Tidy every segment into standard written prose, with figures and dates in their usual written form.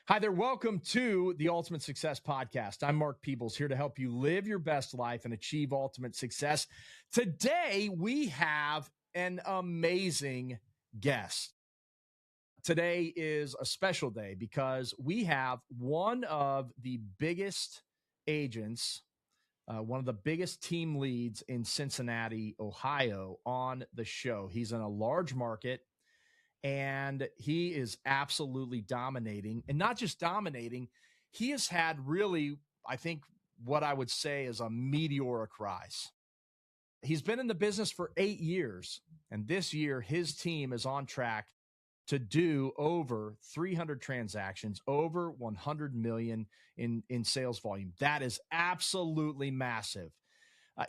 Hi there. Welcome to the Ultimate Success Podcast. I'm Mark Peebles, here to help you live your best life and achieve ultimate success. Today, we have an amazing guest. Today is a special day because we have one of the biggest agents, one of the biggest team leads in Cincinnati, Ohio, on the show. He's in a large market and he is absolutely dominating, and not just dominating. He has had really, I think, what I would say is a meteoric rise. He's been in the business for 8 years, and this year his team is on track to do over 300 transactions, over 100 million in sales volume. That is absolutely massive.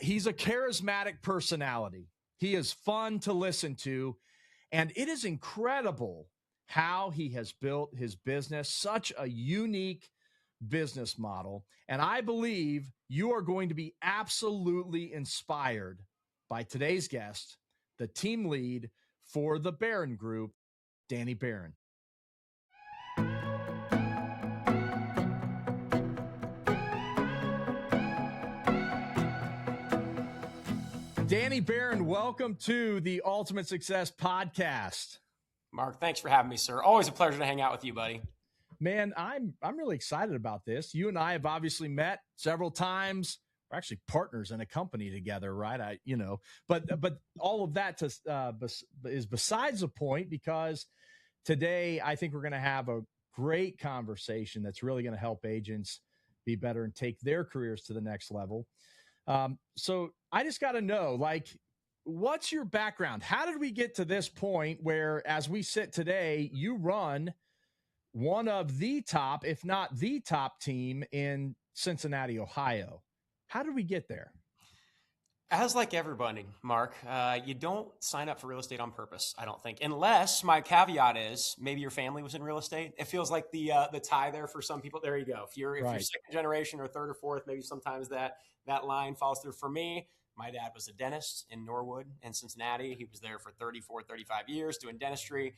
He's a charismatic personality. He is fun to listen to, and it is incredible how he has built his business, such a unique business model. And I believe you are going to be absolutely inspired by today's guest, the team lead for the Barron Group, Danny Barron. Danny Barron, welcome to the Ultimate Success Podcast. Mark, thanks for having me, sir. Always a pleasure to hang out with you, buddy. Man, I'm really excited about this. You and I have obviously met several times. We're actually partners in a company together, right? But all of that is besides the point, because today I think we're going to have a great conversation that's really going to help agents be better and take their careers to the next level. So I just got to know, what's your background? How did we get to this point where, as we sit today, you run one of the top, if not the top team in Cincinnati, Ohio? How did we get there? As like everybody, Mark, you don't sign up for real estate on purpose, I don't think, unless my caveat is maybe your family was in real estate. It feels like the tie there for some people. There you go. If you're second generation or third or fourth, maybe sometimes that line falls through. For me, my dad was a dentist in Norwood in Cincinnati. He was there for 34, 35 years doing dentistry,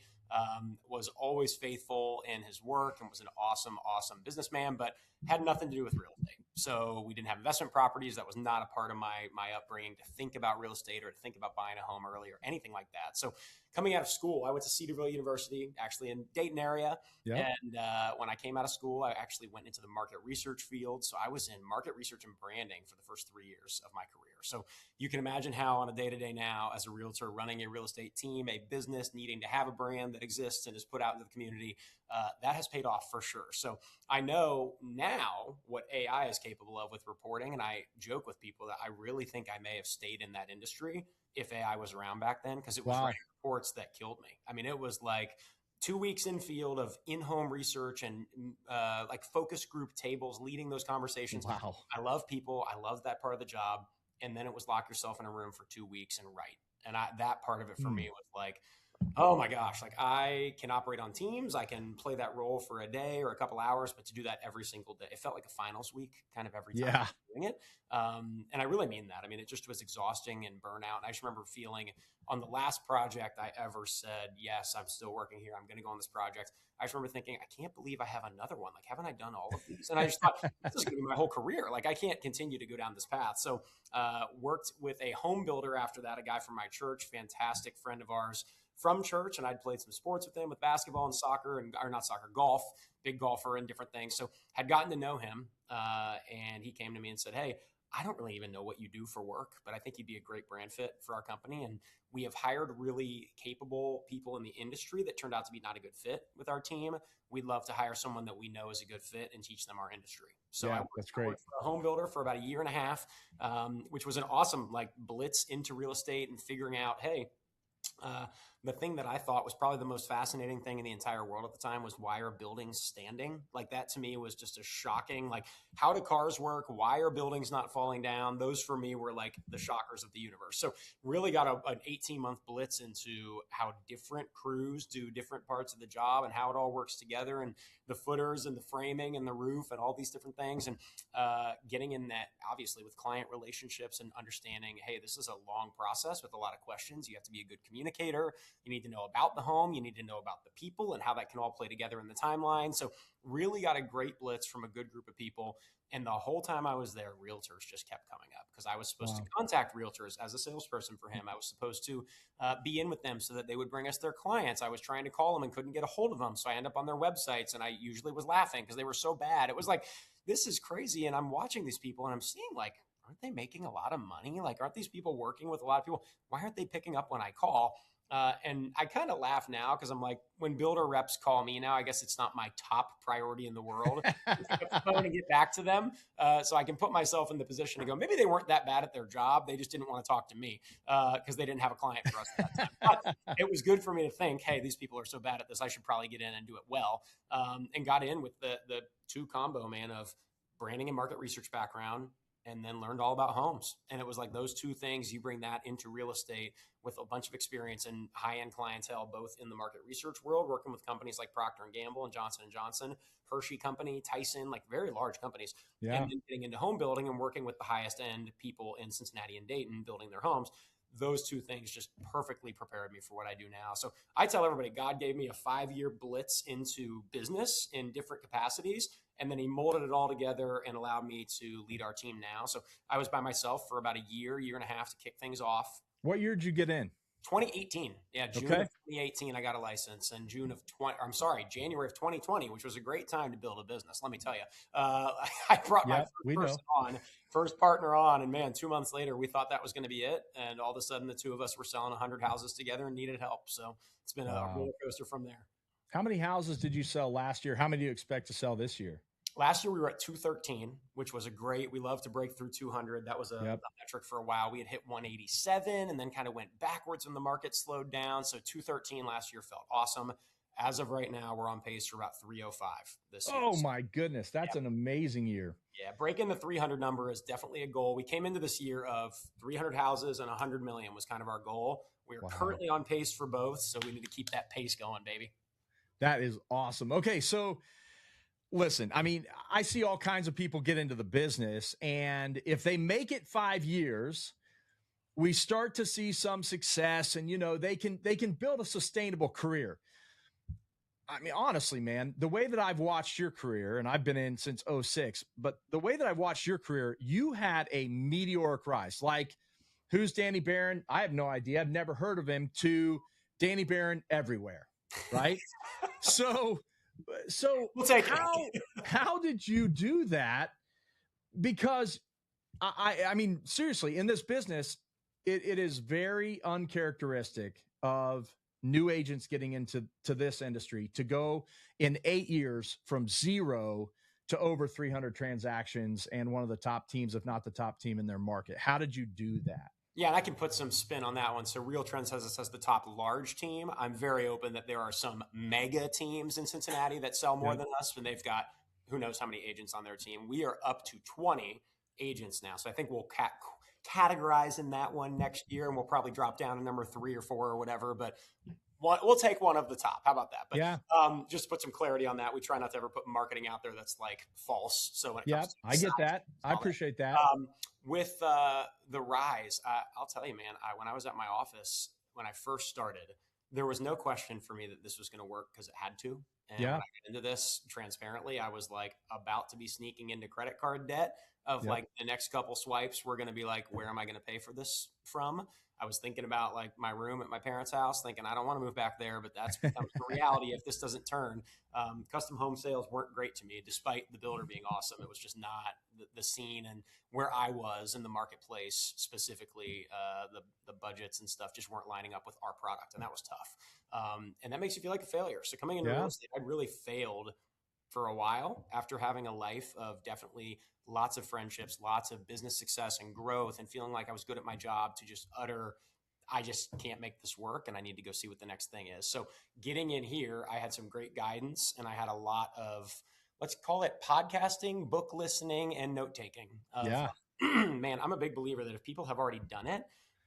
was always faithful in his work and was an awesome, awesome businessman, but had nothing to do with real estate. So we didn't have investment properties. That was not a part of my upbringing to think about real estate or to think about buying a home early or anything like that. So coming out of school, I went to Cedarville University, actually in Dayton area. Yep. And when I came out of school, I actually went into the market research field. So I was in market research and branding for the first 3 years of my career. So you can imagine how on a day-to-day now, as a realtor running a real estate team, a business needing to have a brand that exists and is put out into the community, that has paid off for sure. So I know now what AI is capable of with reporting. And I joke with people that I really think I may have stayed in that industry if AI was around back then, because it was writing reports that killed me. I mean, it was like 2 weeks in field of in-home research and like focus group tables, leading those conversations. Wow. I love people. I love that part of the job. And then it was lock yourself in a room for 2 weeks and write. And that part of it for me was like, oh my gosh, like I can operate on teams. I can play that role for a day or a couple hours, but to do that every single day, it felt like a finals week kind of every time I was doing it. And I really mean that. I mean, it just was exhausting and burnout. And I just remember feeling on the last project I ever said, yes, I'm still working here. I'm going to go on this project. I just remember thinking, I can't believe I have another one. Like, haven't I done all of these? And I just thought, this is going to be my whole career. Like, I can't continue to go down this path. So worked with a home builder after that, a guy from my church, fantastic friend of ours from church. And I'd played some sports with him, with basketball and soccer, or not soccer, golf, big golfer and different things. So had gotten to know him. And he came to me and said, hey, I don't really even know what you do for work, but I think you'd be a great brand fit for our company. And we have hired really capable people in the industry that turned out to be not a good fit with our team. We'd love to hire someone that we know is a good fit and teach them our industry. So yeah, that's great. I worked for a home builder for about 1.5 years, which was an awesome blitz into real estate and figuring out, hey, the thing that I thought was probably the most fascinating thing in the entire world at the time was, why are buildings standing? Like, that to me was just a shocking, like, how do cars work? Why are buildings not falling down? Those for me were like the shockers of the universe. So really got an 18-month blitz into how different crews do different parts of the job and how it all works together, and the footers and the framing and the roof and all these different things. And getting in that, obviously, with client relationships and understanding, hey, this is a long process with a lot of questions. You have to be a good communicator. You need to know about the home. You need to know about the people and how that can all play together in the timeline. So really got a great blitz from a good group of people. And the whole time I was there, realtors just kept coming up because I was supposed to contact realtors as a salesperson for him. I was supposed to be in with them so that they would bring us their clients. I was trying to call them and couldn't get a hold of them. So I end up on their websites, and I usually was laughing because they were so bad. It was like, this is crazy. And I'm watching these people and I'm seeing like, aren't they making a lot of money? Like, aren't these people working with a lot of people? Why aren't they picking up when I call? And I kind of laugh now because I'm like, when builder reps call me now, I guess it's not my top priority in the world to pick up the phone and get back to them. So I can put myself in the position to go, maybe they weren't that bad at their job. They just didn't want to talk to me because they didn't have a client for us at that time. But it was good for me to think, hey, these people are so bad at this. I should probably get in and do it well. And got in with the two combo, man, of branding and market research background, and then learned all about homes. And it was like those two things, you bring that into real estate with a bunch of experience and high-end clientele, both in the market research world, working with companies like Procter & Gamble and Johnson & Johnson, Hershey Company, Tyson, like very large companies. Yeah. And then getting into home building and working with the highest end people in Cincinnati and Dayton, building their homes. Those two things just perfectly prepared me for what I do now. So I tell everybody, God gave me a 5-year blitz into business in different capacities. And then he molded it all together and allowed me to lead our team now. So I was by myself for about a year and a half to kick things off. What year did you get in? 2018. Yeah, June of 2018, I got a license. And January of 2020, which was a great time to build a business. Let me tell you, I brought my first partner on, and man, 2 months later, we thought that was going to be it. And all of a sudden, the two of us were selling 100 houses together and needed help. So it's been a roller coaster from there. How many houses did you sell last year? How many do you expect to sell this year? Last year, we were at 213, which was we love to break through 200. That was a metric for a while. We had hit 187 and then kind of went backwards when the market slowed down. So 213 last year felt awesome. As of right now, we're on pace for about 305 this year. Oh my goodness. That's an amazing year. Yeah. Breaking the 300 number is definitely a goal. We came into this year of 300 houses and 100 million was kind of our goal. We are currently on pace for both. So we need to keep that pace going, baby. That is awesome. Okay. So listen, I mean, I see all kinds of people get into the business, and if they make it 5 years, we start to see some success, and they can build a sustainable career. I mean, honestly, man, the way that I've watched your career, and I've been in since 2006, but the way that I've watched your career, you had a meteoric rise. Like, who's Danny Barron? I have no idea. I've never heard of him, to Danny Barron everywhere, right? So we'll take how did you do that? Because I mean, seriously, in this business, it is very uncharacteristic of new agents getting into this industry to go in 8 years from 0 to over 300 transactions and one of the top teams, if not the top team in their market. How did you do that? Yeah, and I can put some spin on that one. So Real Trends has us as the top large team. I'm very open that there are some mega teams in Cincinnati that sell more than us, and they've got who knows how many agents on their team. We are up to 20 agents now. So I think we'll categorize in that one next year, and we'll probably drop down to number 3 or 4 or whatever. But we'll take one of the top. How about that? But just to put some clarity on that, we try not to ever put marketing out there that's like false. So when it comes to I get that. I appreciate that. With the rise, I'll tell you, man, when I was at my office, when I first started, there was no question for me that this was going to work because it had to. And when I got into this transparently, I was like about to be sneaking into credit card debt of like the next couple swipes. We're going to be like, where am I going to pay for this from? I was thinking about like my room at my parents' house, thinking I don't want to move back there, but that becomes the reality if this doesn't turn. Custom home sales weren't great to me, despite the builder being awesome. It was just not the scene and where I was in the marketplace, specifically the budgets and stuff just weren't lining up with our product, and that was tough. And that makes you feel like a failure. So coming into real estate, I really failed for a while after having a life of definitely lots of friendships, lots of business success and growth, and feeling like I was good at my job to just I just can't make this work and I need to go see what the next thing is. So getting in here, I had some great guidance and I had a lot of, let's call it podcasting, book listening, and note taking. Man, I'm a big believer that if people have already done it,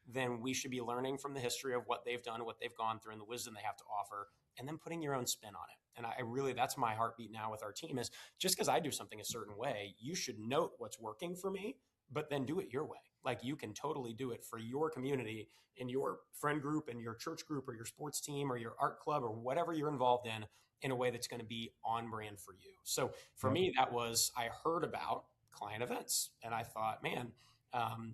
then we should be learning from the history of what they've done, what they've gone through, and the wisdom they have to offer, and then putting your own spin on it. And I really, that's my heartbeat now with our team, is just because I do something a certain way, you should note what's working for me but then do it your way. Like you can totally do it for your community, in your friend group, in your church group, or your sports team, or your art club, or whatever you're involved in a way that's going to be on brand for you. So for me, that was, I heard about client events and I thought, man,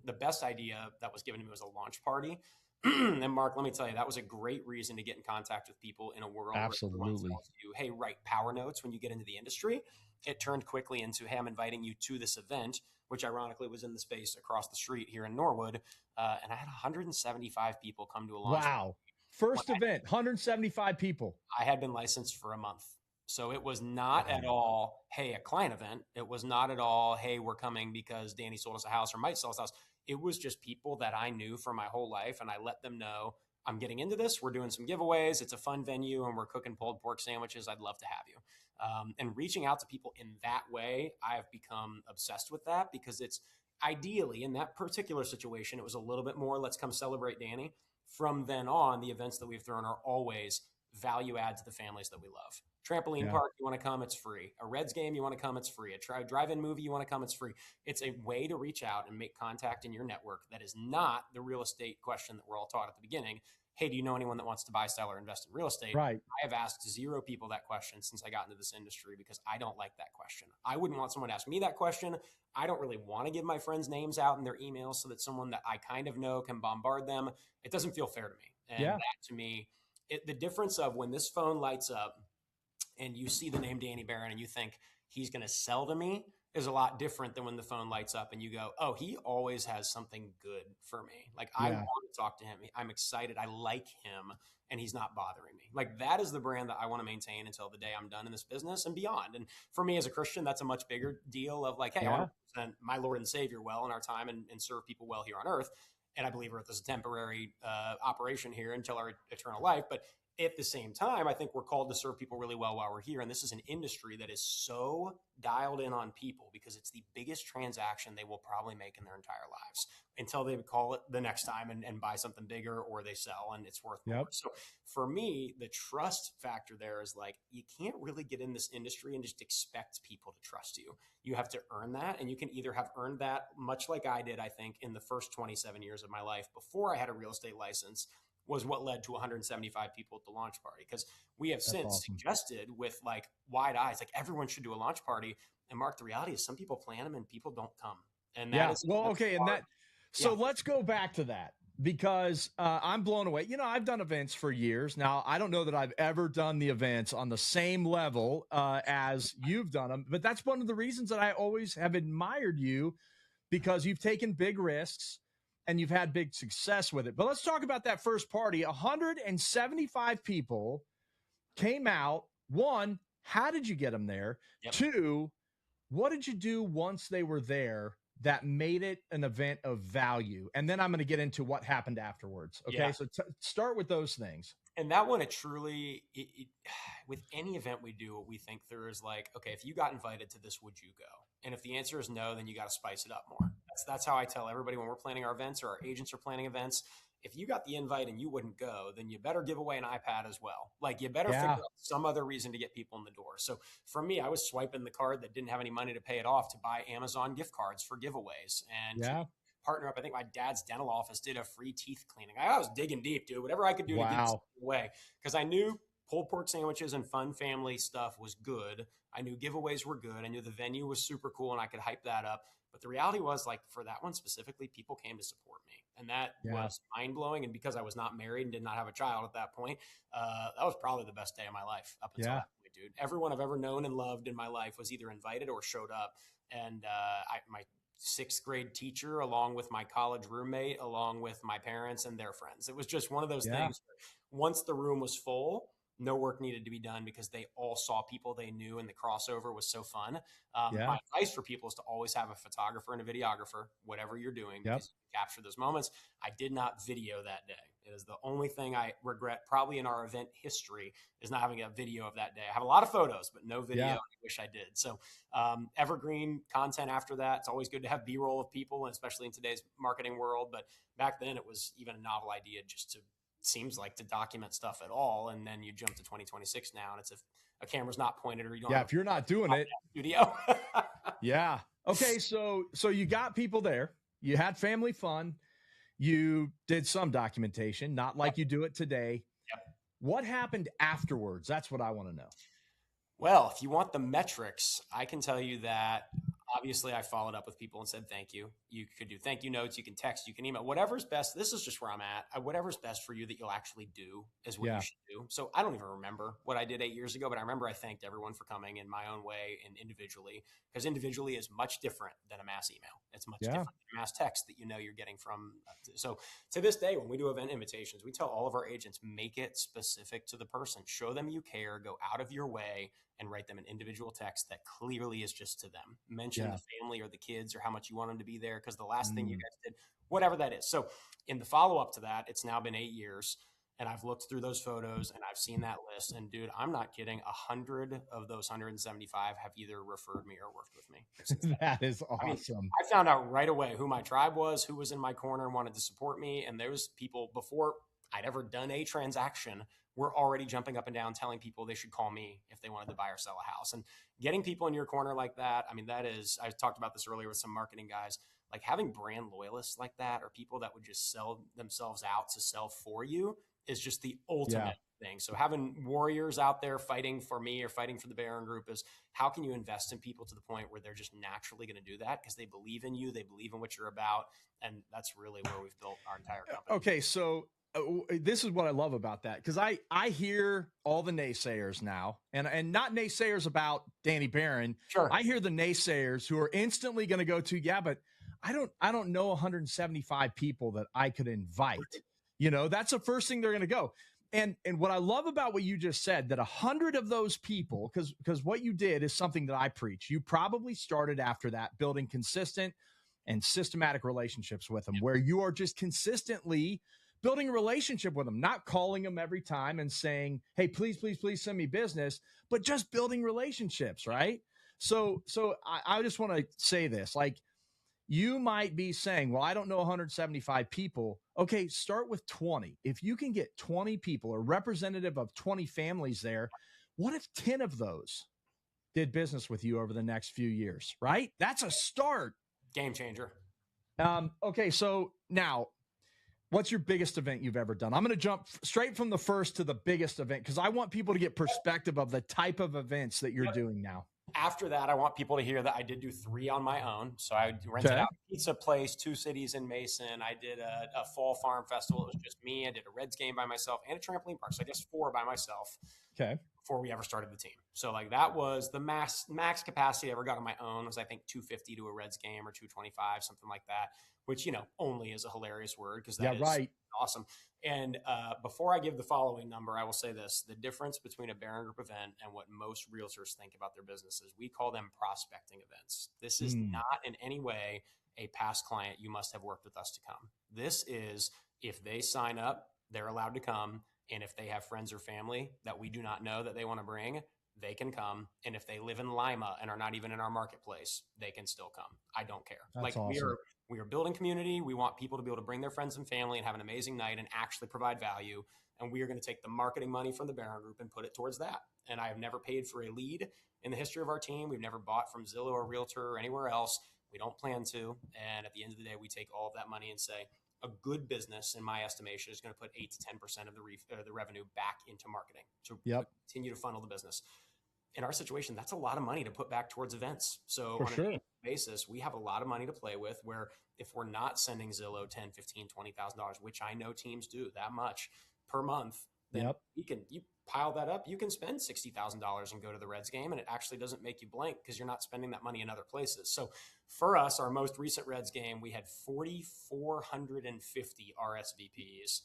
the best idea that was given to me was a launch party. And Mark, let me tell you, that was a great reason to get in contact with people in a world where everyone tells you, hey, write power notes when you get into the industry. It turned quickly into, hey, I'm inviting you to this event, which ironically was in the space across the street here in Norwood. And I had 175 people come to a launch. Wow. First event, 175 people. I had been licensed for a month. So it was not at all, hey, a client event. It was not at all, hey, we're coming because Danny sold us a house or might sell us a house. It was just people that I knew for my whole life. And I let them know, I'm getting into this. We're doing some giveaways. It's a fun venue and we're cooking pulled pork sandwiches. I'd love to have you. And reaching out to people in that way, I've become obsessed with that because it's ideally in that particular situation, it was a little bit more, let's come celebrate Danny. From then on, the events that we've thrown are always value add to the families that we love. Trampoline park, you want to come, it's free. A Reds game, you want to come, it's free. A drive-in movie, you want to come, it's free. It's a way to reach out and make contact in your network that is not the real estate question that we're all taught at the beginning. Hey, do you know anyone that wants to buy, sell, or invest in real estate? Right. I have asked 0 people that question since I got into this industry because I don't like that question. I wouldn't want someone to ask me that question. I don't really want to give my friends' names out in their emails so that someone that I kind of know can bombard them. It doesn't feel fair to me. And that to me, the difference of when this phone lights up and you see the name Danny Barron and you think he's going to sell to me is a lot different than when the phone lights up and you go, oh, he always has something good for me. Like I want to talk to him. I'm excited. I like him and he's not bothering me. Like that is the brand that I want to maintain until the day I'm done in this business and beyond. And for me as a Christian, that's a much bigger deal of like, hey, I want to present my Lord and Savior well in our time and serve people well here on earth. And I believe Earth is a temporary operation here until our eternal life. But at the same time, I think we're called to serve people really well while we're here. And this is an industry that is so dialed in on people because it's the biggest transaction they will probably make in their entire lives until they call it the next time and buy something bigger or they sell and it's worth more. So for me, the trust factor there is like, you can't really get in this industry and just expect people to trust you. You have to earn that. And you can either have earned that much like I did, I think, in the first 27 years of my life before I had a real estate license, was what led to 175 people at the launch party. Because we have since suggested with like wide eyes, like everyone should do a launch party. And Mark, the reality is some people plan them and people don't come. And that is okay. And that, so let's go back to that because I'm blown away. You know, I've done events for years. Now, I don't know that I've ever done the events on the same level as you've done them, but that's one of the reasons that I always have admired you because you've taken big risks and you've had big success with it. But let's talk about that first party. 175 people came out. One, how did you get them there? Two, what did you do once they were there that made it an event of value? And then I'm going to get into what happened afterwards. Okay, so start with those things. And that one, with any event we do, we think there is like, okay, if you got invited to this, would you go? And if the answer is no, then you got to spice it up more. That's how I tell everybody when we're planning our events or our agents are planning events. If you got the invite and you wouldn't go, then you better give away an iPad as well. Like you better figure out some other reason to get people in the door. So for me, I was swiping the card that didn't have any money to pay it off to buy Amazon gift cards for giveaways and to partner up. I think my dad's dental office did a free teeth cleaning. I was digging deep, dude. Whatever I could do to get something away because I knew pulled pork sandwiches and fun family stuff was good. I knew giveaways were good. I knew the venue was super cool and I could hype that up. But the reality was like for that one specifically, people came to support me. And that was mind blowing. And because I was not married and did not have a child at that point, that was probably the best day of my life up until that point, dude. Everyone I've ever known and loved in my life was either invited or showed up. And my 6th grade teacher, along with my college roommate, along with my parents and their friends. It was just one of those things where once the room was full, no work needed to be done because they all saw people they knew and the crossover was so fun. My advice for people is to always have a photographer and a videographer, whatever you're doing, because you capture those moments. I did not video that day. It is the only thing I regret probably in our event history is not having a video of that day. I have a lot of photos, but no video. I wish I did. So evergreen content after that. It's always good to have B-roll of people, and especially in today's marketing world. But back then it was even a novel idea just to seems like to document stuff at all. And then you jump to 2026 now and it's if a camera's not pointed or you don't if you're not doing it studio. Okay, so you got people there. You had family fun. You did some documentation, not like you do it today. Yep. What happened afterwards? That's what I want to know. Well, if you want the metrics, I can tell you that obviously I followed up with people and said thank you. You could do thank you notes, you can text, you can email, whatever's best. This is just where I'm at. Whatever's best for you that you'll actually do is what you Yeah. should do. So I don't even remember what I did 8 years ago, but I remember I thanked everyone for coming in my own way and individually, because individually is much different than a mass email. It's much different than a mass text that you're getting from. So to this day, when we do event invitations, we tell all of our agents, make it specific to the person. Show them you care, go out of your way and write them an individual text that clearly is just to them. Mention the family or the kids or how much you want them to be there, because the last thing you guys did, whatever that is. So in the follow-up to that, it's now been 8 years, and I've looked through those photos and I've seen that list. And dude, I'm not kidding. 100 of those 175 have either referred me or worked with me. That is awesome. I mean, I found out right away who my tribe was, who was in my corner and wanted to support me. And those people, before I'd ever done a transaction, we're already jumping up and down telling people they should call me if they wanted to buy or sell a house. And getting people in your corner like that, I mean, that is, I talked about this earlier with some marketing guys, like having brand loyalists like that, or people that would just sell themselves out to sell for you, is just the ultimate thing. So having warriors out there fighting for me or fighting for the Barron Group is, how can you invest in people to the point where they're just naturally going to do that because they believe in you, they believe in what you're about. And that's really where we've built our entire company. Okay, so this is what I love about that, because I hear all the naysayers now, and not naysayers about Danny Barron. Sure. I hear the naysayers who are instantly going to go to, yeah, but I don't know 175 people that I could invite. You know, that's the first thing they're going to go. And what I love about what you just said, that 100 of those people, because what you did is something that I preach. You probably started after that building consistent and systematic relationships with them, where you are just consistently building a relationship with them, not calling them every time and saying, hey, please send me business, but just building relationships, right? So I just want to say this, like, you might be saying, well, I don't know 175 people. Okay, start with 20. If you can get 20 people, a representative of 20 families there, what if 10 of those did business with you over the next few years, right? That's a start. Game changer. Okay, so now, what's your biggest event you've ever done? I'm going to jump straight from the first to the biggest event, because I want people to get perspective of the type of events that you're doing now. After that, I want people to hear that I did do 3 on my own. So I rented out a pizza place, 2 cities in Mason. I did a fall farm festival. It was just me. I did a Reds game by myself and a trampoline park. So I guess 4 by myself. Okay. Before we ever started the team. So like that was the max capacity I ever got on my own, was I think 250 to a Reds game, or 225, something like that, which, you know, only is a hilarious word, because that is awesome. And before I give the following number, I will say this: the difference between a Barron Group event and what most realtors think about their businesses, we call them prospecting events. This is not in any way a past client, you must have worked with us to come. This is, if they sign up, they're allowed to come. And if they have friends or family that we do not know that they want to bring, they can come. And if they live in Lima and are not even in our marketplace, they can still come. I don't care. That's like awesome. we are building community. We want people to be able to bring their friends and family and have an amazing night and actually provide value. And we are going to take the marketing money from the Barron Group and put it towards that. And I have never paid for a lead in the history of our team. We've never bought from Zillow or Realtor or anywhere else. We don't plan to. And at the end of the day, we take all of that money and say, a good business, in my estimation, is going to put 8 to 10% of the revenue back into marketing to continue to funnel the business. In our situation, that's a lot of money to put back towards events. So on an annual basis, we have a lot of money to play with, where if we're not sending Zillow $10,000, $15,000, $20,000, which I know teams do that much per month, then you pile that up, you can spend $60,000 and go to the Reds game, and it actually doesn't make you blank because you're not spending that money in other places. So for us, our most recent Reds game, we had 4,450 RSVPs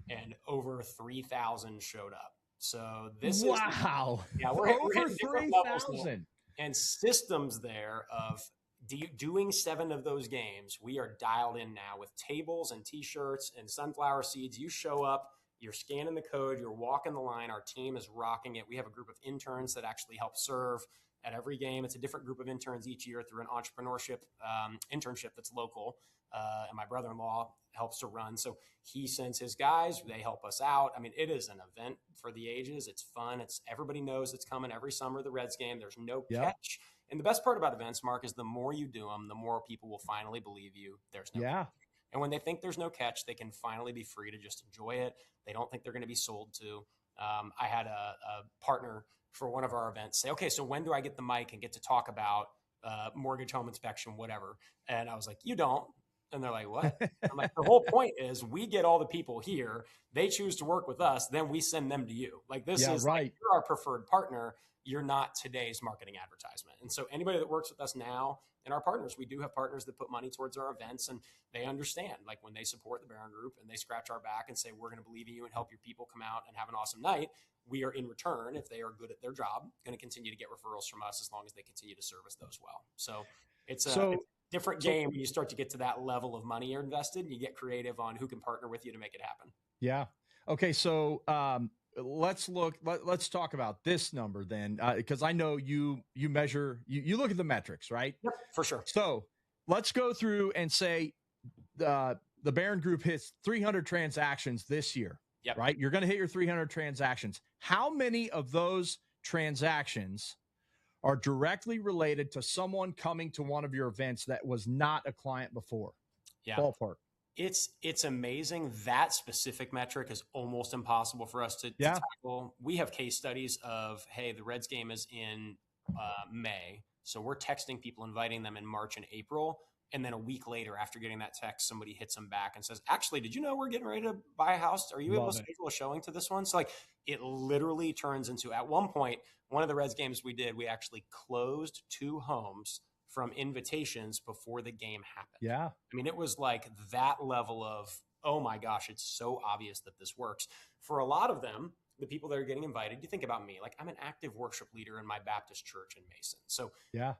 and over 3,000 showed up. So this is we're over 3,000 and systems there of doing 7 of those games. We are dialed in now with tables and t-shirts and sunflower seeds. You show up, you're scanning the code, you're walking the line. Our team is rocking it. We have a group of interns that actually help serve at every game. It's a different group of interns each year through an entrepreneurship internship that's local. And my brother-in-law helps to run. So he sends his guys, they help us out. I mean, it is an event for the ages. It's fun. Everybody knows it's coming every summer, the Reds game. There's no catch. And the best part about events, Mark, is the more you do them, the more people will finally believe you there's no Yeah. catch. And when they think there's no catch, they can finally be free to just enjoy it. They don't think they're going to be sold to. I had a partner for one of our events say, okay, so when do I get the mic and get to talk about mortgage, home inspection, whatever? And I was like, you don't. And they're like, what? I'm like, the whole point is we get all the people here. They choose to work with us. Then we send them to you. Like this Yeah, is right. like, you're our preferred partner. You're not today's marketing advertisement. And so anybody that works with us now and our partners, we do have partners that put money towards our events, and they understand, like when they support the Barron Group and they scratch our back and say, we're going to believe in you and help your people come out and have an awesome night. We are in return, if they are good at their job, going to continue to get referrals from us as long as they continue to service those well. So it's a different game when you start to get to that level of money you're invested and you get creative on who can partner with you to make it happen. Yeah. Okay. So let's talk about this number then, because I know you measure, you look at the metrics, right? Yep, for sure. So let's go through and say the Barron Group hits 300 transactions this year. Yep. Right? You're going to hit your 300 transactions. How many of those transactions are directly related to someone coming to one of your events that was not a client before? Yeah. Ballpark. It's amazing. That specific metric is almost impossible for us to tackle. We have case studies of, hey, the Reds game is in May. So we're texting people, inviting them in March and April. And then a week later, after getting that text, somebody hits them back and says, actually, did you know we're getting ready to buy a house? Are you able to schedule a showing to this one? So like it literally turns into, at one point, one of the Reds games we did, we actually closed 2 homes from invitations before the game happened. Yeah. I mean, it was like that level of, oh my gosh, it's so obvious that this works. For a lot of them, the people that are getting invited, you think about me, like I'm an active worship leader in my Baptist church in Mason. So yeah,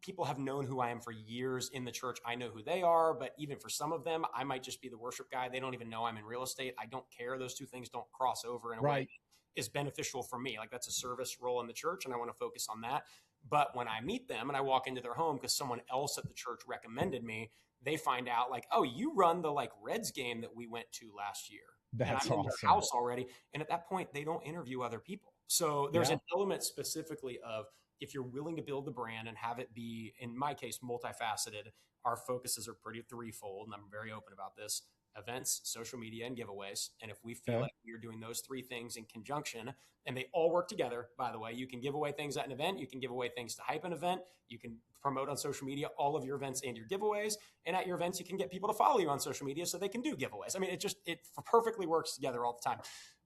people have known who I am for years in the church. I know who they are, but even for some of them, I might just be the worship guy. They don't even know I'm in real estate. I don't care. Those two things don't cross over in a way that is beneficial for me. Like that's a service role in the church and I want to focus on that. But when I meet them and I walk into their home because someone else at the church recommended me, they find out like, oh, you run the like Reds game that we went to last year. That's and I'm awesome. in their house already. And at that point, they don't interview other people. So there's an element specifically of if you're willing to build the brand and have it be, in my case, multifaceted, our focuses are pretty threefold. And I'm very open about this: events, social media, and giveaways. And if we feel like we're doing those 3 things in conjunction and they all work together, by the way, you can give away things at an event, you can give away things to hype an event, you can promote on social media all of your events and your giveaways. And at your events, you can get people to follow you on social media so they can do giveaways. I mean, it perfectly works together all the time.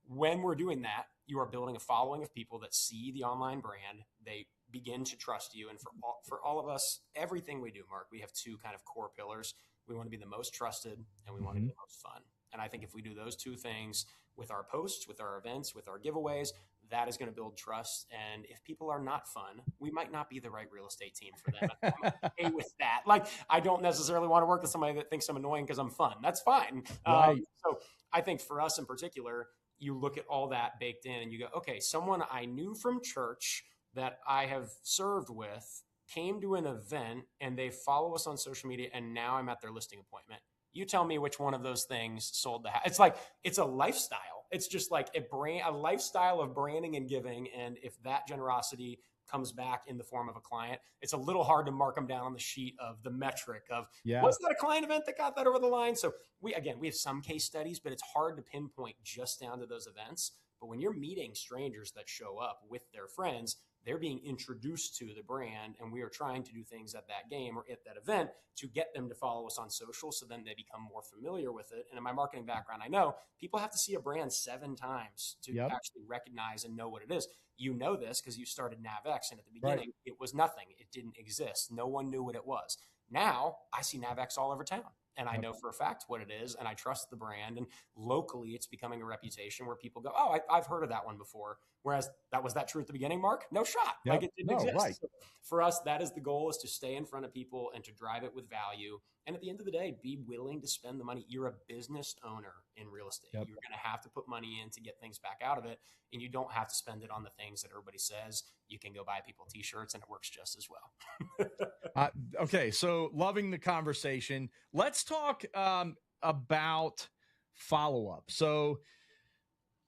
When we're doing that, you are building a following of people that see the online brand. They begin to trust you. And for all of us, everything we do, Mark, we have 2 kind of core pillars. We want to be the most trusted and we want to be the most fun. And I think if we do those 2 things with our posts, with our events, with our giveaways, that is going to build trust. And if people are not fun, we might not be the right real estate team for them. I'm okay with that. Like, I don't necessarily want to work with somebody that thinks I'm annoying because I'm fun. That's fine. Right. So I think for us in particular, you look at all that baked in and you go, okay, someone I knew from church that I have served with came to an event and they follow us on social media and now I'm at their listing appointment. You tell me which one of those things sold the house. It's like, it's a lifestyle. It's just like a lifestyle of branding and giving. And if that generosity comes back in the form of a client, it's a little hard to mark them down on the sheet of the metric of, was that a client event that got that over the line? So we have some case studies, but it's hard to pinpoint just down to those events. But when you're meeting strangers that show up with their friends, they're being introduced to the brand, and we are trying to do things at that game or at that event to get them to follow us on social so then they become more familiar with it. And in my marketing background, I know people have to see a brand 7 times to actually recognize and know what it is. You know this because you started NavX, and at the beginning, it was nothing. It didn't exist. No one knew what it was. Now, I see NavX all over town. And I know for a fact what it is, and I trust the brand. And locally, it's becoming a reputation where people go, oh, I've heard of that one before. Whereas was that true at the beginning, Mark? No shot. Like it didn't exist. Right. So for us, that is the goal, is to stay in front of people and to drive it with value. And at the end of the day, be willing to spend the money. You're a business owner in real estate. You're going to have to put money in to get things back out of it. And you don't have to spend it on the things that everybody says. You can go buy people t-shirts and it works just as well. Okay. So loving the conversation. Let's talk about follow-up. So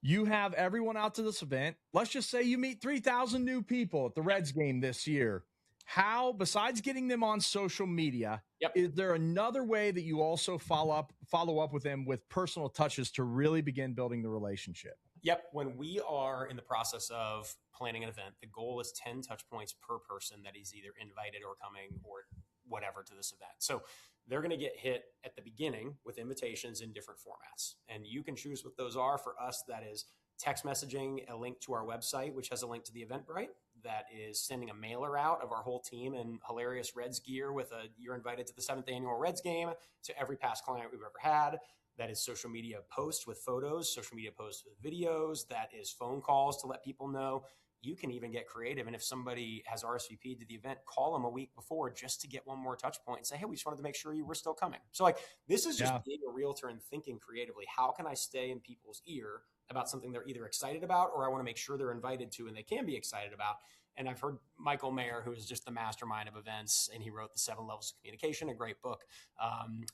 you have everyone out to this event. Let's just say you meet 3,000 new people at the Reds game this year. how, besides getting them on social media, Yep. is there another way that you also follow up with them with personal touches to really begin building the relationship? Yep. When we are in the process of planning an event, the goal is 10 touch points per person that is either invited or coming or whatever to this event. So they're going to get hit at the beginning with invitations in different formats. And you can choose what those are. For us, that is text messaging, a link to our website, which has a link to the Eventbrite. That is sending a mailer out of our whole team in hilarious Reds gear with a "you're invited to the 7th annual Reds game" to every past client we've ever had. That is social media posts with photos, social media posts with videos. That is phone calls to let people know. You can even get creative. And if somebody has RSVP'd to the event, call them a week before just to get one more touch point and say, "Hey, we just wanted to make sure you were still coming." So like, this is just being a realtor and thinking creatively. How can I stay in people's ear about something they're either excited about or I want to make sure they're invited to and they can be excited about? And I've heard Michael Mayer, who is just the mastermind of events, and he wrote The 7 Levels of Communication, a great book.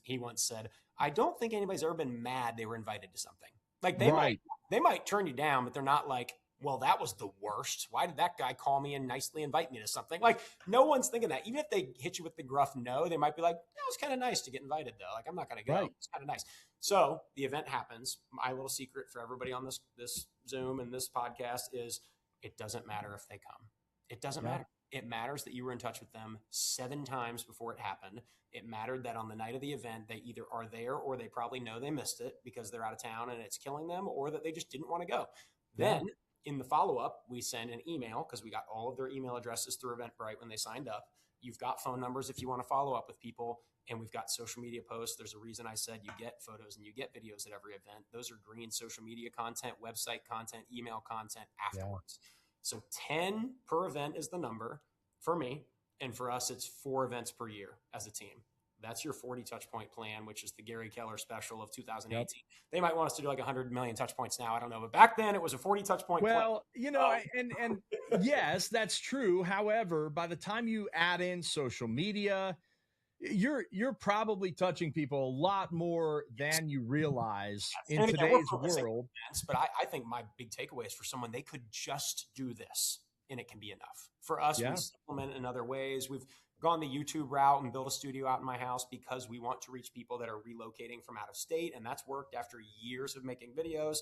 He once said, "I don't think anybody's ever been mad they were invited to something. Like they might turn you down, but they're not like, well, that was the worst. Why did that guy call me and nicely invite me to something?" Like no one's thinking that. Even if they hit you with the gruff no, they might be like, "That was kind of nice to get invited though. Like I'm not going to go. Right. It's kind of nice." So the event happens. My little secret for everybody on this Zoom and this podcast is it doesn't matter if they come. It doesn't matter. It matters that you were in touch with them 7 times before it happened. It mattered that on the night of the event, they either are there or they probably know they missed it because they're out of town and it's killing them, or that they just didn't want to go. Yeah. Then in the follow-up, we send an email because we got all of their email addresses through Eventbrite when they signed up. You've got phone numbers if you want to follow up with people, and we've got social media posts. There's a reason I said you get photos and you get videos at every event. Those are green social media content, website content, email content afterwards. So 10 per event is the number for me. And for us, it's 4 events per year as a team. That's your 40 touch point plan, which is the Gary Keller special of 2018. Yep. They might want us to do like 100 million touch points now. I don't know. But back then it was a 40 touch point plan. Well, and yes, that's true. However, by the time you add in social media, you're probably touching people a lot more than you realize in today's world. But I think my big takeaway is for someone, they could just do this and it can be enough. For us, we supplement in other ways. We've gone the YouTube route and built a studio out in my house because we want to reach people that are relocating from out of state. And that's worked after years of making videos.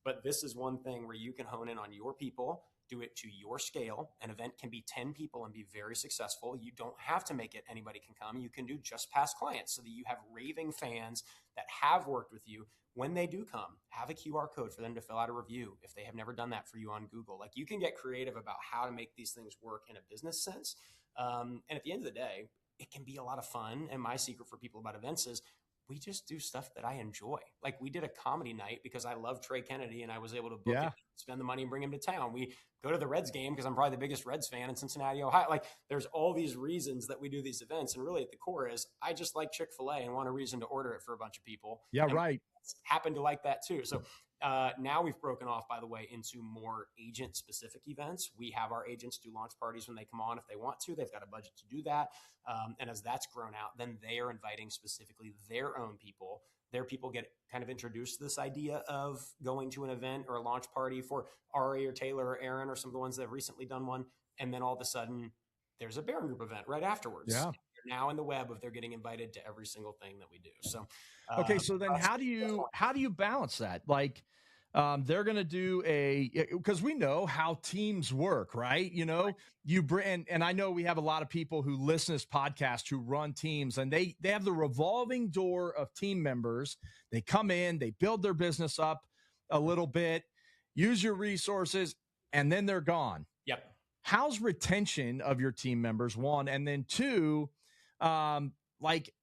But this is one thing where you can hone in on your people, do it to your scale. An event can be 10 people and be very successful. You don't have to make it anybody can come. You can do just past clients so that you have raving fans that have worked with you. When they do come, have a QR code for them to fill out a review if they have never done that for you on Google. Like you can get creative about how to make these things work in a business sense. And at the end of the day, it can be a lot of fun. And my secret for people about events is we just do stuff that I enjoy. Like we did a comedy night because I love Trey Kennedy and I was able to book it, spend the money and bring him to town. We go to the Reds game because I'm probably the biggest Reds fan in Cincinnati, Ohio. Like there's all these reasons that we do these events. And really at the core is I just like Chick-fil-A and want a reason to order it for a bunch of people. Yeah, and right. Happen to like that too. So now we've broken off, by the way, into more agent-specific events. We have our agents do launch parties when they come on if they want to. They've got a budget to do that. And as that's grown out, then they are inviting specifically their own people. Their people get kind of introduced to this idea of going to an event or a launch party for Ari or Taylor or Aaron or some of the ones that have recently done one. And then all of a sudden, there's a Baron Group event right afterwards. Yeah. They're now in the web of they're getting invited to every single thing that we do. So okay, so then how do you balance that? Like they're going to do because we know how teams work, right? You know, you bring, and I know we have a lot of people who listen to this podcast who run teams, and they have the revolving door of team members. They come in, they build their business up a little bit, use your resources, and then they're gone. Yep. How's retention of your team members, one, and then two, like,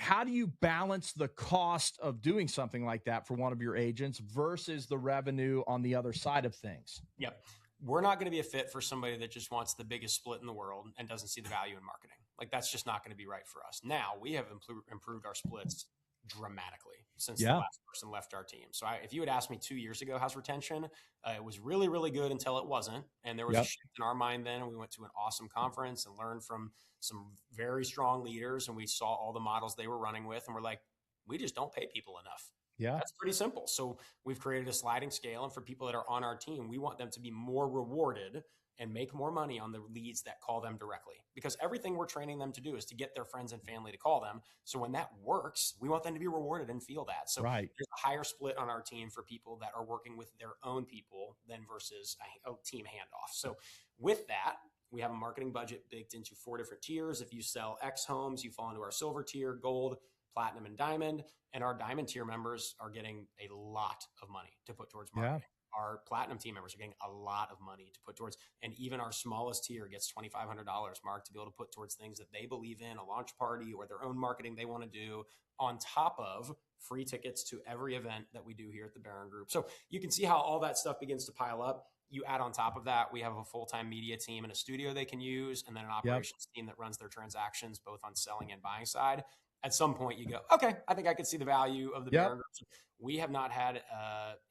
how do you balance the cost of doing something like that for one of your agents versus the revenue on the other side of things? Yep. We're not going to be a fit for somebody that just wants the biggest split in the world and doesn't see the value in marketing. Like that's just not going to be right for us. Now we have improved our splits dramatically since the last person left our team. So if you had asked me 2 years ago, how's retention? It was really, really good until it wasn't. And there was a shift in our mind then. And we went to an awesome conference and learned from some very strong leaders. And we saw all the models they were running with. And we're like, we just don't pay people enough. Yeah. That's pretty simple. So we've created a sliding scale. And for people that are on our team, we want them to be more rewarded and make more money on the leads that call them directly, because everything we're training them to do is to get their friends and family to call them. So when that works, we want them to be rewarded and feel that. So Right. there's a higher split on our team for people that are working with their own people than versus a team handoff. So with that, we have a marketing budget baked into 4 different tiers. If you sell X homes, you fall into our silver tier, gold, platinum, and diamond. And our diamond tier members are getting a lot of money to put towards marketing. Our platinum team members are getting a lot of money to put towards, and even our smallest tier gets $2,500, Mark, to be able to put towards things that they believe in, a launch party or their own marketing they want to do, on top of free tickets to every event that we do here at the Barron Group. So you can see how all that stuff begins to pile up. You add on top of that, we have a full-time media team and a studio they can use, and then an operations team that runs their transactions both on selling and buying side. At some point you go, okay, I think I could see the value of the Barron Group. We have not had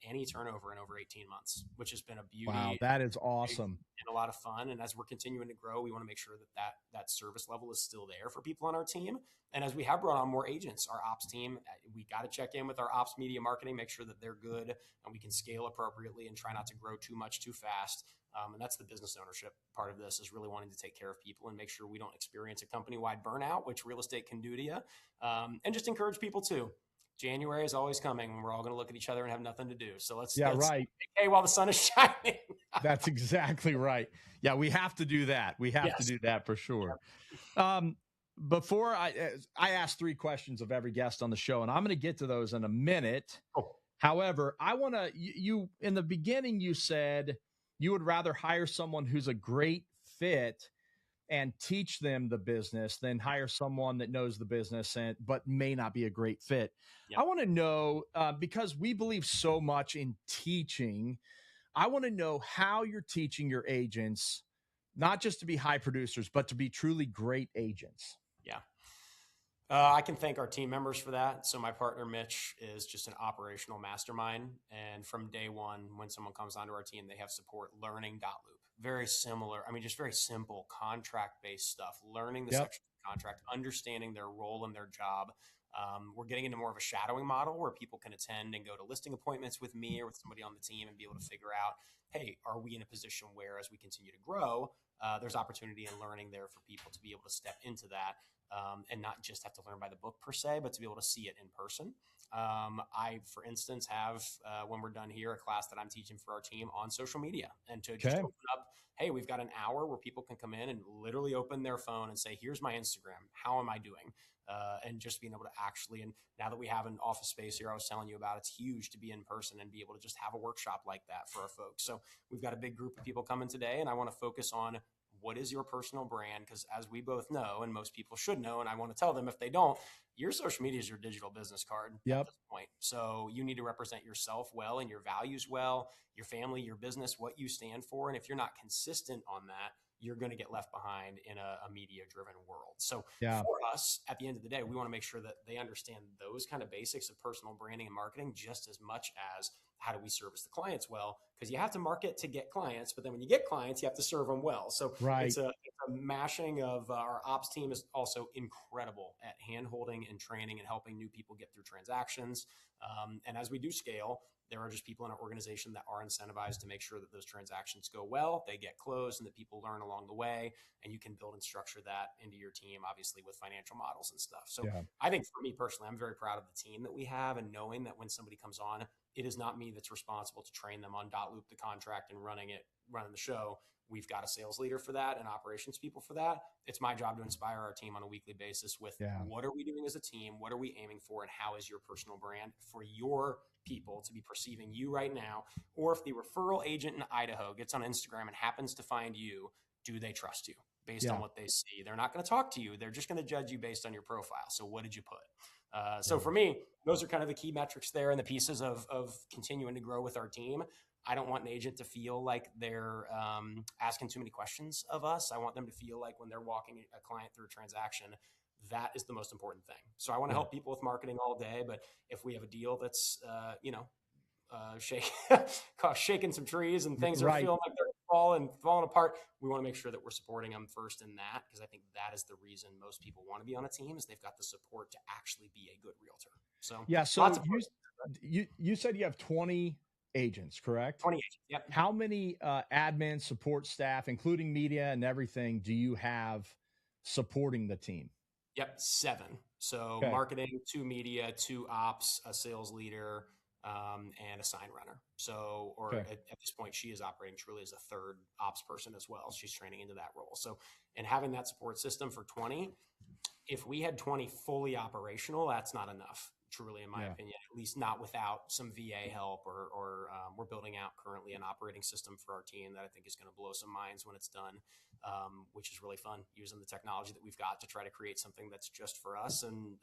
any turnover in over 18 months, which has been a beauty. Wow, that is awesome. And a lot of fun. And as we're continuing to grow, we want to make sure that service level is still there for people on our team. And as we have brought on more agents, our ops team, we got to check in with our ops media marketing, make sure that they're good and we can scale appropriately and try not to grow too much too fast. And that's the business ownership part of this, is really wanting to take care of people and make sure we don't experience a company-wide burnout, which real estate can do to you. And just encourage people too. January is always coming and we're all going to look at each other and have nothing to do. So let's right. Hey, while the sun is shining. That's exactly right. Yeah, we have to do that. We have to do that for sure. Before I ask 3 questions of every guest on the show, and I'm going to get to those in a minute. However, I want to, you in the beginning, you said you would rather hire someone who's a great fit and teach them the business than hire someone that knows the business but may not be a great fit. Yep. I want to know, because we believe so much in teaching, I want to know how you're teaching your agents, not just to be high producers, but to be truly great agents. Yeah. I can thank our team members for that. So my partner, Mitch, is just an operational mastermind. And from day one, when someone comes onto our team, they have support learning .loop. Very similar. I mean, just very simple contract-based stuff, learning the section of the contract, understanding their role and their job. We're getting into more of a shadowing model where people can attend and go to listing appointments with me or with somebody on the team and be able to figure out, hey, are we in a position where, as we continue to grow, there's opportunity and learning there for people to be able to step into that. And not just have to learn by the book per se, but to be able to see it in person. I, for instance, have, when we're done here, a class that I'm teaching for our team on social media, and to just open up, hey, we've got an hour where people can come in and literally open their phone and say, here's my Instagram. How am I doing? And just being able to actually, and now that we have an office space here, I was telling you about, it's huge to be in person and be able to just have a workshop like that for our folks. So we've got a big group of people coming today, and I want to focus on what is your personal brand? Because as we both know, and most people should know, and I want to tell them if they don't, your social media is your digital business card at this point. So you need to represent yourself well and your values well, your family, your business, what you stand for. And if you're not consistent on that, you're going to get left behind in a media-driven world. So for us, at the end of the day, we want to make sure that they understand those kind of basics of personal branding and marketing just as much as how do we service the clients well, because you have to market to get clients, but then when you get clients, you have to serve them well. So it's a mashing of our ops team is also incredible at hand-holding and training and helping new people get through transactions. And as we do scale, there are just people in our organization that are incentivized to make sure that those transactions go well, they get closed, and that people learn along the way. And you can build and structure that into your team, obviously, with financial models and stuff. So I think for me personally, I'm very proud of the team that we have, and knowing that when somebody comes on, it is not me that's responsible to train them on .loop, the contract, and running the show. We've got a sales leader for that and operations people for that. It's my job to inspire our team on a weekly basis with what are we doing as a team? What are we aiming for? And how is your personal brand for your people to be perceiving you right now? Or if the referral agent in Idaho gets on Instagram and happens to find you, do they trust you based on what they see? They're not going to talk to you. They're just going to judge you based on your profile. So what did you put? So for me, those are kind of the key metrics there and the pieces of continuing to grow with our team. I don't want an agent to feel like they're asking too many questions of us. I want them to feel like when they're walking a client through a transaction, that is the most important thing. So I want to help people with marketing all day, but if we have a deal that's, shaking some trees and things are feeling like they're falling apart, we want to make sure that we're supporting them first in that, because I think that is the reason most people want to be on a team, is they've got the support to actually be a good realtor. So so you said you have 20 agents, correct? 20 agents. Yep. How many admin support staff, including media and everything, do you have supporting the team? Yep, 7. So Okay. marketing, 2 media, 2 ops, a sales leader, and a sign runner. So, or Okay. at this point, she is operating truly as a third ops person as well. She's training into that role. So, and having that support system for 20, if we had 20 fully operational, that's not enough, truly, in my opinion, at least not without some VA help or we're building out currently an operating system for our team that I think is going to blow some minds when it's done, which is really fun using the technology that we've got to try to create something that's just for us. And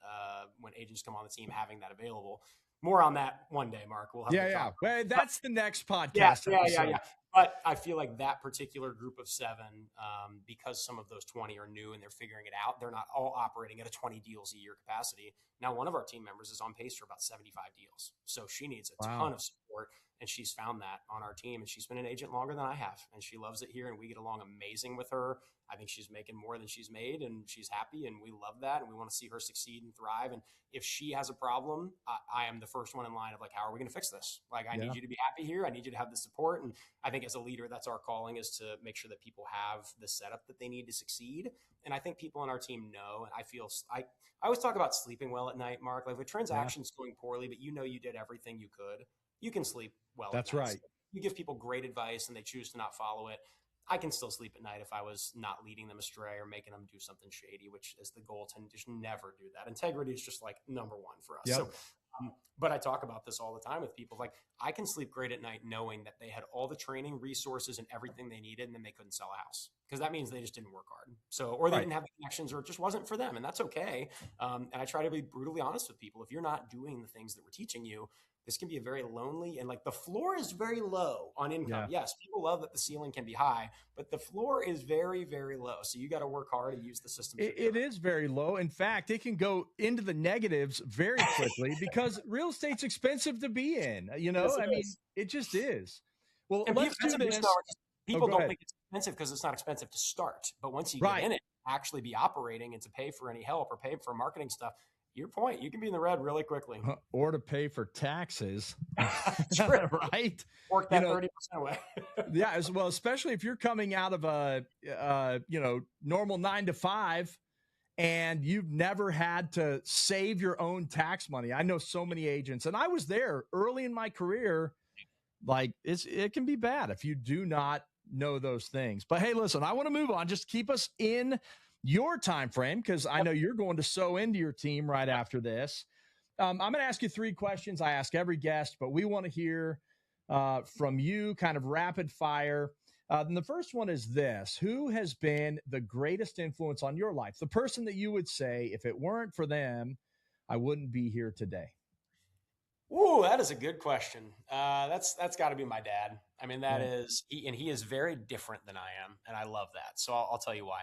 when agents come on the team, having that available. More on that one day, Mark. We'll have to talk. Well, that's the next Yeah, podcast yeah, yeah, episode. yeah. But I feel like that particular group of 7, because some of those 20 are new and they're figuring it out, they're not all operating at a 20 deals a year capacity. Now, one of our team members is on pace for about 75 deals. So she needs a ton of support. And she's found that on our team. And she's been an agent longer than I have. And she loves it here. And we get along amazing with her. I think she's making more than she's made. And she's happy. And we love that. And we want to see her succeed and thrive. And if she has a problem, I am the first one in line of like, how are we going to fix this? Like, I need you to be happy here. I need you to have the support. And I think as a leader, that's our calling, is to make sure that people have the setup that they need to succeed. And I think people on our team know, and I always talk about sleeping well at night, Mark. Like, if a transaction's going poorly, but you know you did everything you could, you can sleep well. That's at night. right. So you give people great advice and they choose to not follow it. I can still sleep at night if I was not leading them astray or making them do something shady, which is the goal, to just never do that. Integrity is just like number one for us. So, but I talk about this all the time with people. Like, I can sleep great at night knowing that they had all the training, resources, and everything they needed, and then they couldn't sell a house, because that means they just didn't work hard. So, or they didn't have the connections, or it just wasn't for them, and that's okay. And I try to be brutally honest with people. If you're not doing the things that we're teaching you, this can be a very lonely, and like, the floor is very low on income. Yes, people love that the ceiling can be high, but the floor is very, very low. So you got to work hard and use the system. It is very low. In fact, it can go into the negatives very quickly because real estate's expensive to be in. You know, Yes, I mean, it just is. Well, and let's do this. People don't think it's expensive because it's not expensive to start. But once you get in it, actually be operating and to pay for any help or pay for marketing stuff, your point, you can be in the red really quickly. Or to pay for taxes. Right? Work that 30% away. Yeah, as well, especially if you're coming out of a normal 9 to 5 and you've never had to save your own tax money. I know so many agents, and I was there early in my career. Like, it can be bad if you do not know those things. But hey, listen, I want to move on. Just keep us in your time frame, because I know you're going to sew into your team right after this. I'm going to ask you 3 questions. I ask every guest, but we want to hear from you, kind of rapid fire. And the first one is this: who has been the greatest influence on your life? The person that you would say, if it weren't for them, I wouldn't be here today. Ooh, that is a good question. That's got to be my dad. I mean, he is very different than I am, and I love that. So I'll tell you why.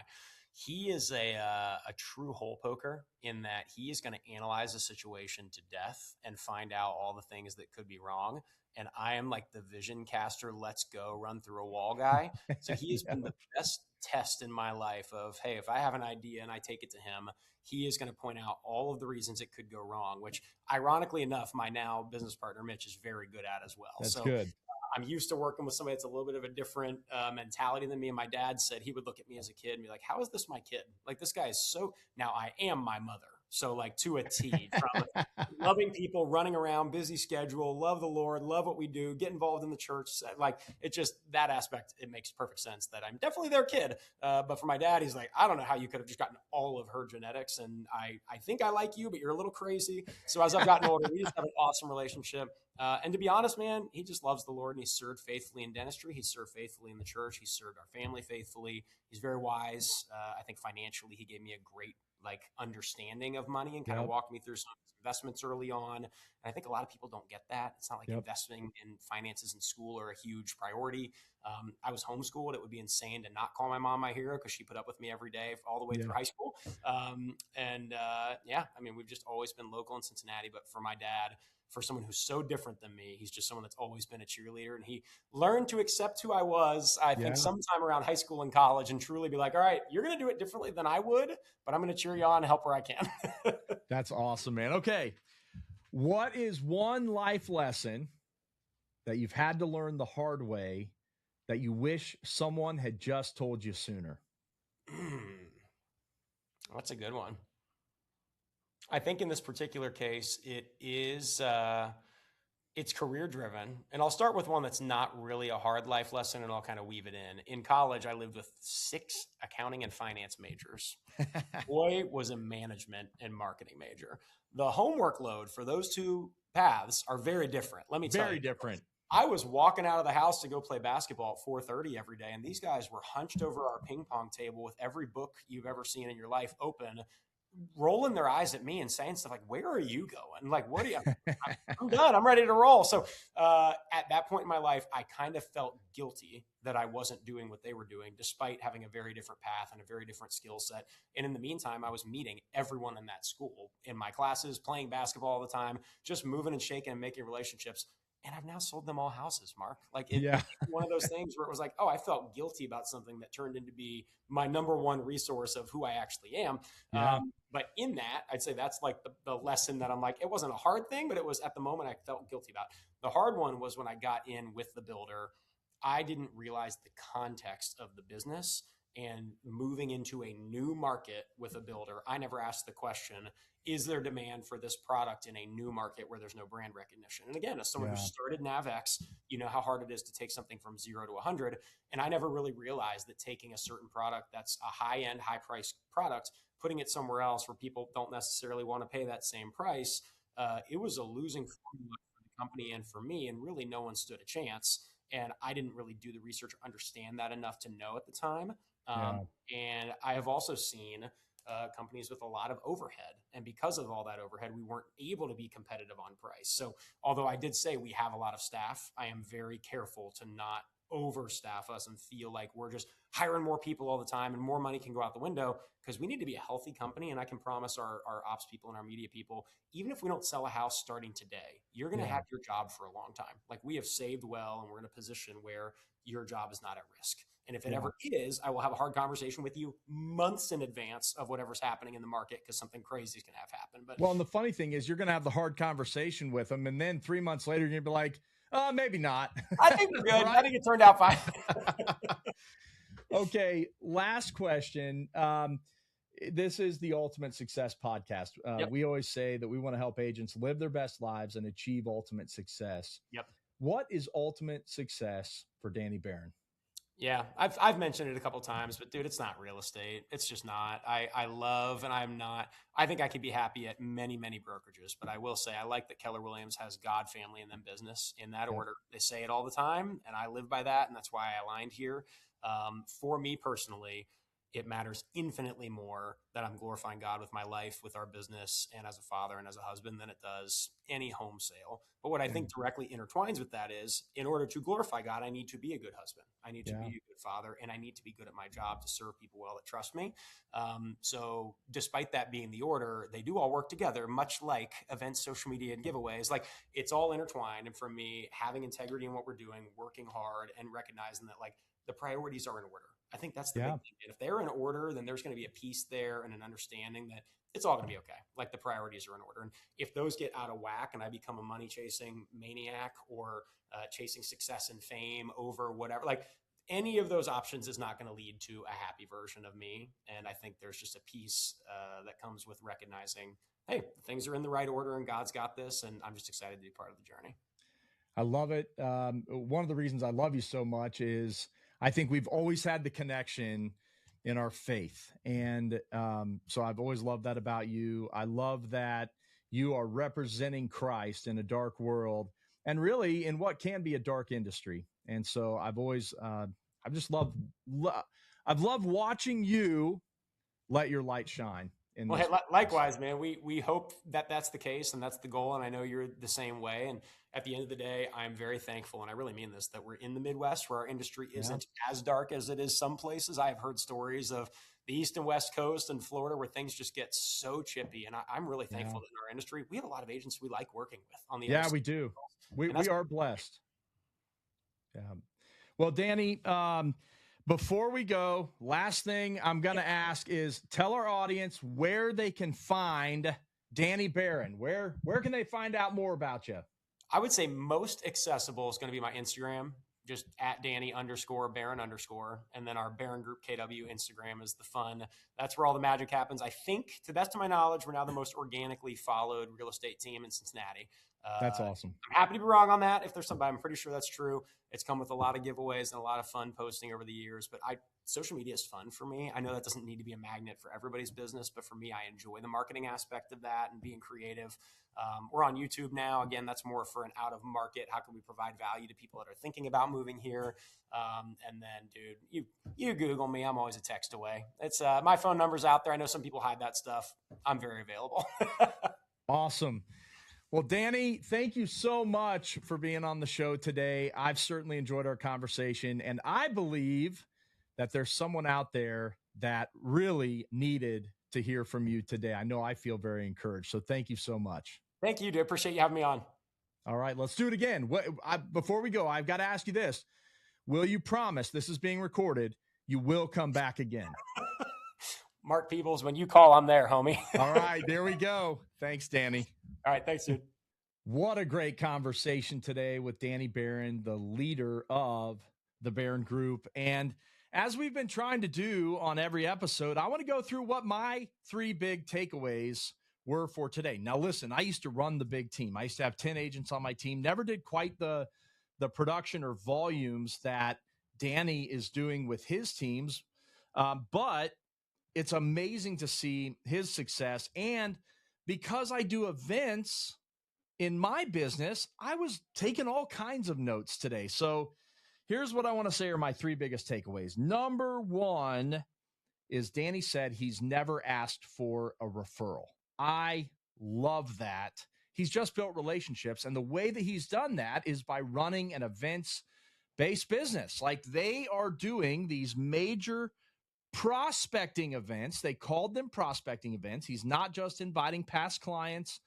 He is a true hole poker, in that he is going to analyze a situation to death and find out all the things that could be wrong. And I am like the vision caster, let's go, run through a wall guy. So he has been the best test in my life of, hey, if I have an idea and I take it to him, he is going to point out all of the reasons it could go wrong, which ironically enough, my now business partner, Mitch, is very good at as well. That's good. I'm used to working with somebody that's a little bit of a different mentality than me. And my dad said he would look at me as a kid and be like, how is this my kid? Like, this guy is so, now I am my mother. So like, to a T, from loving people, running around, busy schedule, love the Lord, love what we do, get involved in the church. Like, it just, that aspect, it makes perfect sense that I'm definitely their kid. But for my dad, he's like, I don't know how you could have just gotten all of her genetics. And I think I like you, but you're a little crazy. So as I've gotten older, we just have an awesome relationship. And to be honest, man, he just loves the Lord, and he served faithfully in dentistry. He served faithfully in the church. He served our family faithfully. He's very wise. I think financially, he gave me a great understanding of money, and kind of walked me through some investments early on. And I think a lot of people don't get that. It's not like investing in finances in school are a huge priority. I was homeschooled. It would be insane to not call my mom my hero, because she put up with me every day all the way through high school. I mean, we've just always been local in Cincinnati. But for my dad, for someone who's so different than me, he's just someone that's always been a cheerleader, and he learned to accept who I was, I think, sometime around high school and college, and truly be like, all right, you're going to do it differently than I would, but I'm going to cheer you on and help where I can. That's awesome, man. Okay. What is one life lesson that you've had to learn the hard way that you wish someone had just told you sooner? That's a good one. I think in this particular case, it's career driven. And I'll start with one that's not really a hard life lesson, and I'll kind of weave it in. In college, I lived with 6 accounting and finance majors. Boy was a management and marketing major. The homework load for those 2 paths are very different. Let me tell you. Very different. I was walking out of the house to go play basketball at 4:30 every day, and these guys were hunched over our ping pong table with every book you've ever seen in your life open, rolling their eyes at me and saying stuff like, "Where are you going? Like, what are you?" I'm done. I'm ready to roll. So at that point in my life, I kind of felt guilty that I wasn't doing what they were doing, despite having a very different path and a very different skill set. And in the meantime, I was meeting everyone in that school, in my classes, playing basketball all the time, just moving and shaking and making relationships. And I've now sold them all houses, Mark. Like it's one of those things where it was like, oh, I felt guilty about something that turned into be my number one resource of who I actually am. Yeah. But in that, I'd say that's like the lesson that I'm like, it wasn't a hard thing, but it was at the moment I felt guilty about. The hard one was when I got in with the builder, I didn't realize the context of the business, and moving into a new market with a builder, I never asked the question, is there demand for this product in a new market where there's no brand recognition? And again, as someone who started NavX, you know how hard it is to take something from 0 to 100. And I never really realized that taking a certain product that's a high-end, high-priced product, putting it somewhere else where people don't necessarily want to pay that same price, it was a losing formula for the company and for me, and really no one stood a chance. And I didn't really do the research or understand that enough to know at the time. And I have also seen companies with a lot of overhead. And because of all that overhead, we weren't able to be competitive on price. So although I did say we have a lot of staff, I am very careful to not overstaff us and feel like we're just hiring more people all the time and more money can go out the window, because we need to be a healthy company. And I can promise our ops people and our media people, even if we don't sell a house starting today, you're going to have your job for a long time. Like, we have saved well, and we're in a position where your job is not at risk. And if it ever is, I will have a hard conversation with you months in advance of whatever's happening in the market, because something crazy is going to have happen. But well, and the funny thing is, you're going to have the hard conversation with them, and then 3 months later, you're going to be like, maybe not. I think we're good. Right? I think it turned out fine. Okay, last question. This is the Ultimate Success Podcast. We always say that we want to help agents live their best lives and achieve ultimate success. What is ultimate success for Danny Barron? Yeah, I've mentioned it a couple of times, but dude, it's not real estate. It's just not. I love, and I'm not, I think I could be happy at many, many brokerages, but I will say I like that Keller Williams has God, family, and then business in that order. They say it all the time, and I live by that, and that's why I aligned here. For me personally, it matters infinitely more that I'm glorifying God with my life, with our business, and as a father and as a husband than it does any home sale. But what I think directly intertwines with that is, in order to glorify God, I need to be a good husband. I need to be a good father, and I need to be good at my job to serve people well that trust me. So despite that being the order, they do all work together, much like events, social media, and giveaways. Like, it's all intertwined. And for me, having integrity in what we're doing, working hard, and recognizing that, like, the priorities are in order. I think that's the big thing. And if they're in order, then there's going to be a peace there and an understanding that it's all going to be okay. Like, the priorities are in order. And if those get out of whack and I become a money chasing maniac or chasing success and fame over whatever, like, any of those options is not going to lead to a happy version of me. And I think there's just a peace that comes with recognizing, hey, things are in the right order and God's got this. And I'm just excited to be part of the journey. I love it. One of the reasons I love you so much is I think we've always had the connection in our faith. And so I've always loved that about you. I love that you are representing Christ in a dark world and really in what can be a dark industry. And so I've always, I've just loved watching you let your light shine. Well, hey, likewise, man, we hope that that's the case and that's the goal. And I know you're the same way. And at the end of the day, I'm very thankful, and I really mean this, that we're in the Midwest where our industry isn't as dark as it is some places. I have heard stories of the East and West Coast and Florida where things just get so chippy. And I'm really thankful that in our industry, we have a lot of agents we like working with on the we do. We are blessed. Yeah. Well, Danny, before we go, last thing I'm going to ask is tell our audience where they can find Danny Barron. Where can they find out more about you? I would say most accessible is going to be my Instagram, just at Danny_Barron_. And then our Barron Group KW Instagram is the fun. That's where all the magic happens. I think, to the best of my knowledge, we're now the most organically followed real estate team in Cincinnati. That's awesome. I'm happy to be wrong on that. If there's somebody, I'm pretty sure that's true. It's come with a lot of giveaways and a lot of fun posting over the years, but social media is fun for me. I know that doesn't need to be a magnet for everybody's business, but for me, I enjoy the marketing aspect of that and being creative. We're on YouTube now. Again, that's more for an out of market. How can we provide value to people that are thinking about moving here? And then, dude, you Google me. I'm always a text away. It's my phone number's out there. I know some people hide that stuff. I'm very available. Awesome. Well, Danny, thank you so much for being on the show today. I've certainly enjoyed our conversation, and I believe that there's someone out there that really needed to hear from you today. I know I feel very encouraged. So thank you so much. Thank you, dude. Appreciate you having me on. All right, let's do it again. Before we go, I've got to ask you this. Will you promise, this is being recorded, you will come back again? Mark Peebles, when you call, I'm there, homie. All right, there we go. Thanks, Danny. All right, thanks, dude. What a great conversation today with Danny Barron, the leader of the Barron Group. And as we've been trying to do on every episode, I want to go through what my 3 big takeaways were for today. Now, listen, I used to run the big team. I used to have 10 agents on my team. Never did quite the production or volumes that Danny is doing with his teams. But it's amazing to see his success. And because I do events in my business, I was taking all kinds of notes today. So here's what I want to say are my 3 biggest takeaways. Number 1 is Danny said he's never asked for a referral. I love that. He's just built relationships. And the way that he's done that is by running an events-based business. Like, they are doing these major prospecting events. They called them prospecting events. He's not just inviting past clients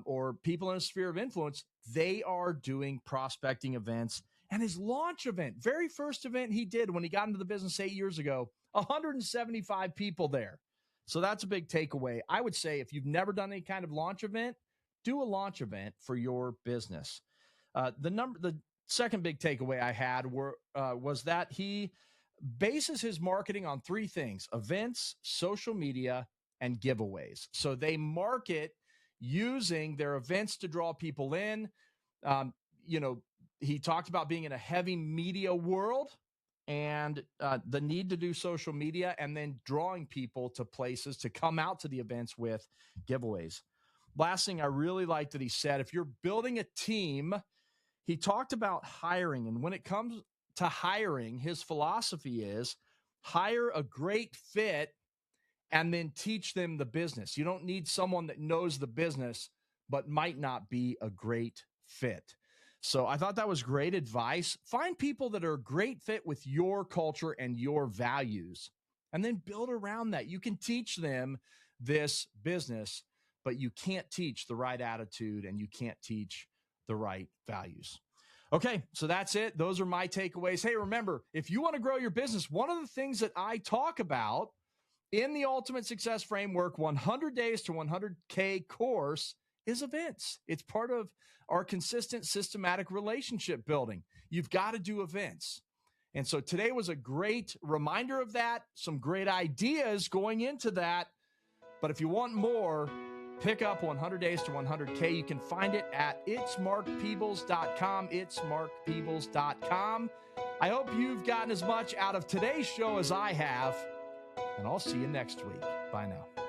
or people in a sphere of influence. They are doing prospecting events. And his launch event, very first event he did when he got into the business 8 years ago, 175 people there. So that's a big takeaway. I would say if you've never done any kind of launch event, do a launch event for your business. The second big takeaway I had was that he bases his marketing on 3 things: events, social media, and giveaways. So they market using their events to draw people in. He talked about being in a heavy media world and the need to do social media, and then drawing people to places to come out to the events with giveaways. Last thing I really liked that he said, if you're building a team, he talked about hiring. And when it comes to hiring, his philosophy is hire a great fit and then teach them the business. You don't need someone that knows the business but might not be a great fit. So I thought that was great advice. Find people that are a great fit with your culture and your values, and then build around that. You can teach them this business, but you can't teach the right attitude and you can't teach the right values. Okay, so that's it. Those are my takeaways. Hey, remember, if you want to grow your business, one of the things that I talk about in the Ultimate Success Framework 100 Days to 100K course is events. It's part of our consistent, systematic relationship building. You've got to do events. And so today was a great reminder of that, some great ideas going into that. But if you want more, pick up 100 Days to 100K. You can find it at itsmarkpeebles.com. Itsmarkpeebles.com. I hope you've gotten as much out of today's show as I have, and I'll see you next week. Bye now.